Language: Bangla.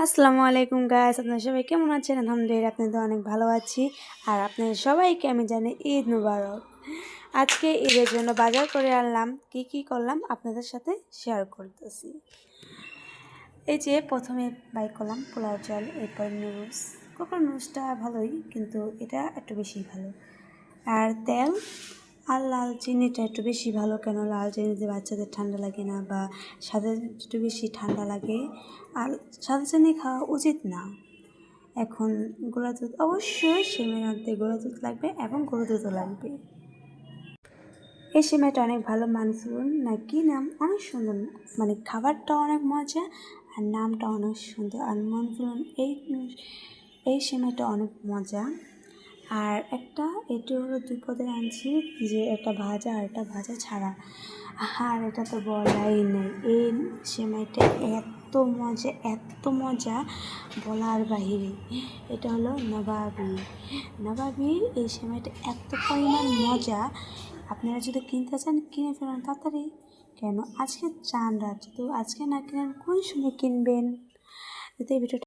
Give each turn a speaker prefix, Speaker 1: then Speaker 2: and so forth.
Speaker 1: আসসালামু আলাইকুম গাইস, আপনারা সবাই কেমন আছেন? আলহামদুলিল্লাহ আপনাদের অনেক ভালো আছি। আর আপনাদের সবাইকে আমি জানাই ঈদ মুবারক। আজকে ঈদের জন্য বাজার করে আনলাম, কি করলাম আপনাদের সাথে শেয়ার করতেছি। এই যে প্রথমে বাই করলাম পোলাও চাল, এরপর নুডলস। নুডলসটা ভালোই, কিন্তু এটা একটু বেশি ভালো। আর তেল আর লাল চিনিটা একটু বেশি ভালো, কেন লাল চিনিতে বাচ্চাদের ঠান্ডা লাগে না, বা সাদা একটু বেশি ঠান্ডা লাগে। আর সাদা চিনি খাওয়া উচিত না। এখন গুঁড়া দুধ, অবশ্যই সেমাইয়ের মধ্যে গুঁড়া দুধ লাগবে এবং গরুর দুধও লাগবে। এই সেমাইটা অনেক ভালো, মানসুন না কি নাম, অনেক সুন্দর, মানে খাবারটা অনেক মজা আর নামটা অনেক সুন্দর। আর মানসুন এই সেমাইটা অনেক মজা। আর এটি হলো 2 পদের আনছি, যে একটা ভাজা আর একটা ভাজা ছাড়া। আর এটা তো বলাই নেই, এই সেমাইটা এত মজা বলার বাহিরে। এটা হলো নবাবির এই সেমাইটা এত পরিমাণ মজা। আপনারা যদি কিনতে চান কিনে ফেলুন তাড়াতাড়ি। কেন আজকে চান রাত, তো আজকে না কিনেন কোন সময় কিনবেন? যদি এই ভিডিওটা